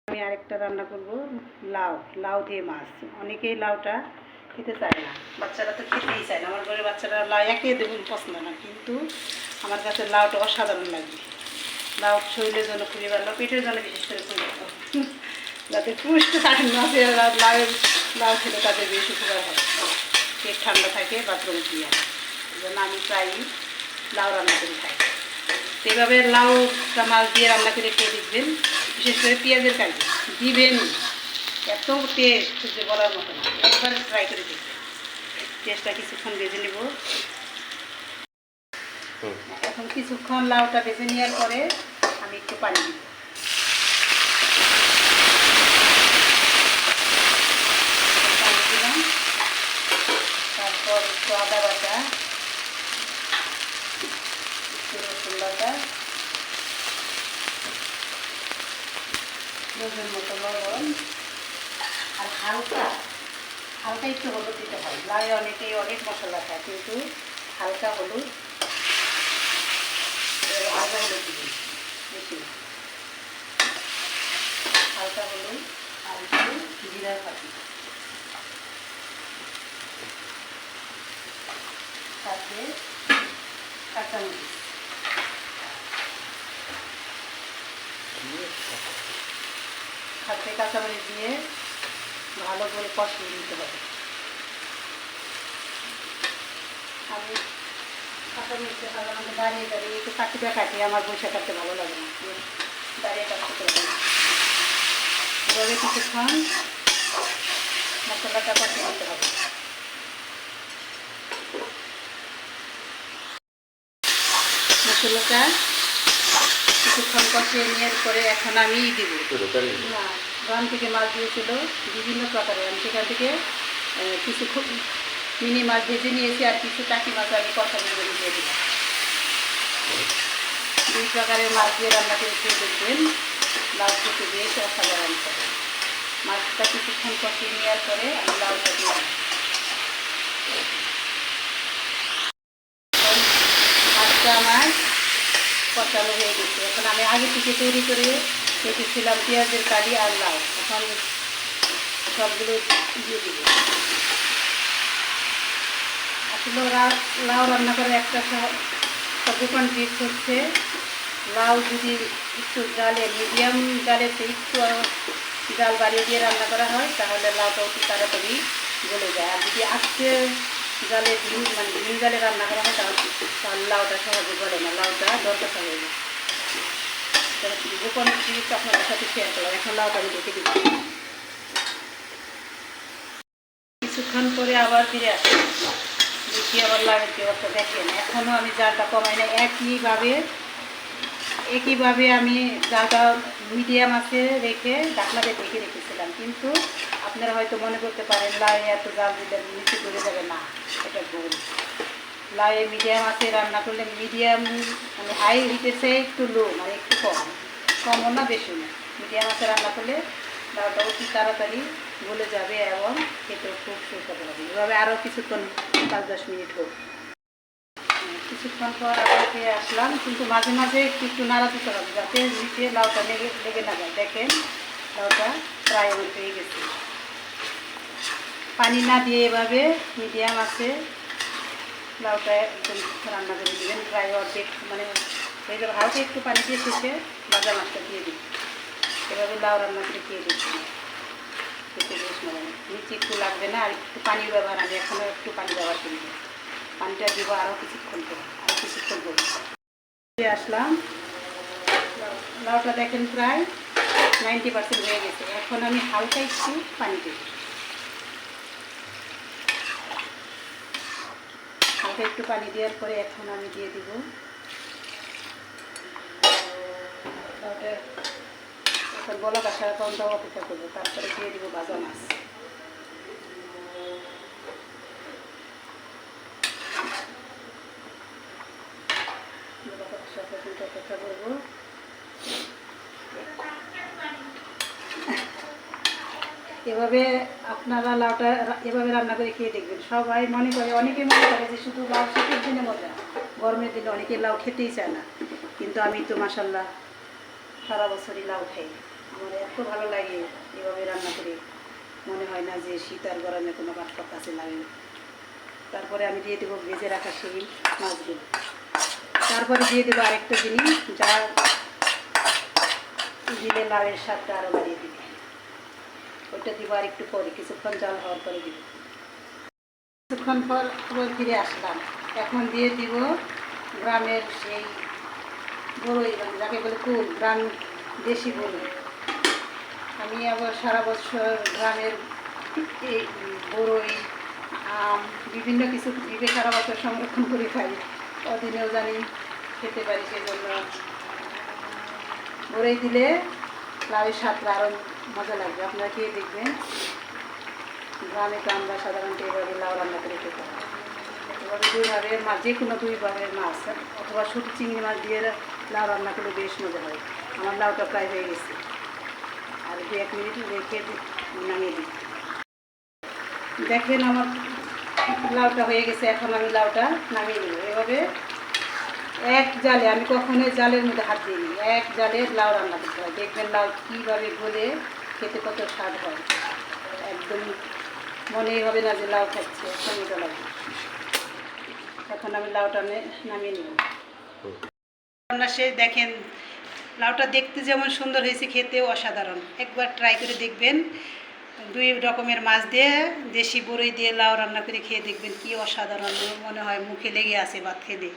আমি আরেকটা রান্না করব লাউ লাউ দিয়ে মাছ। অনেকেই লাউটা খেতে চায় না, বাচ্চারা তো খেতেই চায় না। আমার ঘরের বাচ্চারা লাউ একে দেবুন পছন্দ না, কিন্তু আমার কাছে লাউটা অসাধারণ লাগবে। লাউ শরীরের জন্য খুবই ভালো, পেটের জন্য বিশেষ করে খুবই ভালো। যাতে পুষ্টি থাকে মাছে লাউয়ের লাউ খেলে তাদের বেশি উপকার হয়, পেট ঠান্ডা থাকে, বাথরুম ক্লিয়ার। এই জন্য আমি প্রায়ই লাউ রান্না করে খাই। সেভাবে লাউটা মাছ দিয়ে রান্না করে খেয়ে দেখবেন, বিশেষ করে পেঁয়াজের কাজে দিবেন, এত টেস্ট যে বলার মতো না। একবার ট্রাই করে দেখবেন। টেস্টটা কিছুক্ষণ ভেজে নেব। এখন কিছুক্ষণ লাউটা ভেজে নেওয়ার পরে আমি একটু পানি দিব। পানি দিলাম, তারপর একটু আদা বাটা, একটু রসুন বাটা, প্রয়োজন মতো লবণ, আর হালকা হালকা একটু হলুদ দিতে হয়। লাউয়ে অনেকেই অনেক মশলা খায়, কিন্তু হালকা হলুদ, হালকা হলুদ দিবেন, বেশি না। হালকা হলুদ আর একটু জিরার পাতি, সাথে কাঁচামরিচ, কাঁচামরিচ দিয়ে ভালো করে কষিয়ে নিতে হবে। আমি কাঁচামরিচটা সাধারণত দাঁড়িয়ে দাঁড়িয়ে একটু কাটি, আমার বসে কাটতে ভালো লাগে না, দাঁড়িয়ে কাটতে পারবো না। এভাবে কিছুক্ষণ মশলাটা কষিয়ে নিতে হবে। মশলাটা কিছুক্ষণ কষিয়ে নেওয়ার পরে এখন আমি দিব না, গ্রাম থেকে মাছ দিয়েছিল বিভিন্ন প্রকারের, আমি সেখান থেকে কিছু খুব মিনি মাছ ভেজে নিয়েছি, আর কিছু টাকি মাছ আমি কষানোর জন্য দিয়ে দিলাম। 2 প্রকারের মাছ দিয়ে রান্না করে খেয়ে দেখবেন, লাউ খেতে বেশ অসাধারণ করে। মাছটা কিছুক্ষণ কষিয়ে নেওয়ার পরে আমি লাউটা দিলাম। মাছটা আমার কষানো হয়ে গেছে। এখন আমি আগে থেকে তৈরি করে রেখেছিলাম পেঁয়াজের কালি আর লাউ, এখন সবগুলো দিয়ে দিব। আসলে লাউ রান্না করে একটা সর্বোপরি টিপস হচ্ছে, লাউ যদি একটু জালে, মিডিয়াম জালেতে একটু জাল বাড়িয়ে দিয়ে রান্না করা হয়, তাহলে লাউটা অতি তাড়াতাড়ি গলে যায়। আর যদি আস্তে জালে ডিম জালে রান্না করা হয়, তাহলে লাউটা সহজে গলে না, লাউটা দরকার হয়ে যায়। গোপন টিপস আপনাদের সাথে শেয়ার করলাম। এখন লাউটা আমি দেখে দিচ্ছি। কিছুক্ষণ পরে আবার ফিরে আসি, দেখি আবার লাউয়ের কি অবস্থা। দেখেন এখনও আমি জালটা কমাই না, একইভাবে আমি জালটা মিডিয়াম আছে রেখে ঢাকনাতে ঢেকে রেখেছিলাম। কিন্তু আপনারা হয়তো মনে করতে পারেন লাউয়ে এত জাল দিলে নিচে ধরে যাবে, না, এটা ভুল। লাউয়ে মিডিয়াম আছে রান্না করলে, মিডিয়াম মানে হাই হিটের চেয়ে একটু লো, মানে একটু কমও না বেশি না, মিডিয়াম আছে রান্না করলে লাউটা অতি তাড়াতাড়ি গলে যাবে এবং খেতেও খুব সুস্বাদু হবে। এভাবে আরও কিছুক্ষণ 5-10 মিনিট হোক। কিছুক্ষণ পর আবার খেয়ে আসলাম, কিন্তু মাঝে মাঝে একটু নাড়া দিতে হবে, যাতে নিচে লাউটা লেগে না যায়। দেখেন লাউটা প্রায় আমার হয়ে গেছে। পানি না দিয়ে এভাবে মিডিয়াম আছে লাউটা একদম রান্না করে দেবেন, প্রায় অর্ধেক মানে হয়ে যাবে। হালকা একটু পানি দিয়ে শেষে ভাজা মাছটা দিয়ে দিন। এভাবে লাউ রান্না করে খেয়ে দিচ্ছি, খেতে বেশ মজা। নিচে একটু লাগবে না, আর একটু পানির ব্যবহার, আমি এখনও একটু পানি ব্যবহার করি। পানিটা দিব আরও কিছুক্ষণ পর, আসলাম। লাউটা দেখেন প্রায় 90% হয়ে গেছে। এখন আমি হালকা একটু পানি দেব, হালকা একটু পানি দেওয়ার পরে এখন আমি দিয়ে দিব লাউটা। এখন বলক আসার পর্যন্ত অপেক্ষা করবো, তারপরে দিয়ে দিব ভাজা মাছ। অপেক্ষা করবো। এভাবে আপনারা লাউটা এভাবে রান্না করে খেয়ে দেখবেন। সবাই মনে করে, অনেকে মনে করে যে শুধু লাউ শীতের দিনে মজা, গরমের দিনে অনেকে লাউ খেতেই চায় না, কিন্তু আমি তো মাশাআল্লাহ সারা বছরই লাউ খাই। আমার এত ভালো লাগে এভাবে রান্না করে, মনে হয় না যে শীত আর গরমে কোনো পার্থক্য আছে লাগে। তারপরে আমি দিয়ে দেবো ভেজে রাখা সেই মাছগুলো। তারপরে দিয়ে দেবো আরেকটা জিনিস, যা দিলে লাউয়ের স্বাদটা আরও বাড়িয়ে দিবে। ওইটা দিব আর একটু পরে, কিছুক্ষণ জাল হওয়ার পরে দিব। কিছুক্ষণ পর ফিরে আসলাম। এখন দিয়ে দিব গ্রামের সেই বড়ই, মানে যাকে বলে কুল, গ্রাম দেশি বড়ই। আমি আবার সারা বছর গ্রামের এই বড়ই, আম, বিভিন্ন কিছু ভেবে সারা বছর সংরক্ষণ করে খাই, অদিনেও জানি খেতে পারি। সেই জন্য বড়ই দিলে লাউয়ের স্বাদটা আরও মজা লাগবে। আপনারা খেয়ে দেখবেন। গ্রামে তো আমরা সাধারণত এভাবে লাউ রান্না করে খেতে পারি। এভাবে দুইভাবে মাছ, যে কোনো দুইভাবের মাছ অথবা শুধু চিংড়ি মাছ দিয়ে লাউ রান্না করলে বেশ মজা হয়। আমার লাউটা প্রায় হয়ে গেছে, আর 2-1 মিনিট রেখে নামিয়ে দিই। দেখেন আমার লাউটা হয়ে গেছে। এখন আমি লাউটা নামিয়ে নেব। এভাবে এক জালে, আমি কখনোই জালের মধ্যে হাত দিইনি, এক জালে লাউ রান্না করতে হয়। দেখবেন লাউ কীভাবে গলে খেতে কত স্বাদ হয়। একদম মনেই হবে না যে লাউ খাচ্ছে, এত মজা লাগে। এখন আমি লাউটা নামিয়ে নেব। রান্না শেষ। দেখেন লাউটা দেখতে যেমন সুন্দর হয়েছে, খেতেও অসাধারণ। একবার ট্রাই করে দেখবেন। 2 রকমের মাছ দিয়ে, দেশি বড়ই দিয়ে লাউ রান্না করে খেয়ে দেখবেন কি অসাধারণ, মনে হয় মুখে লেগে আছে ভাত খেলে।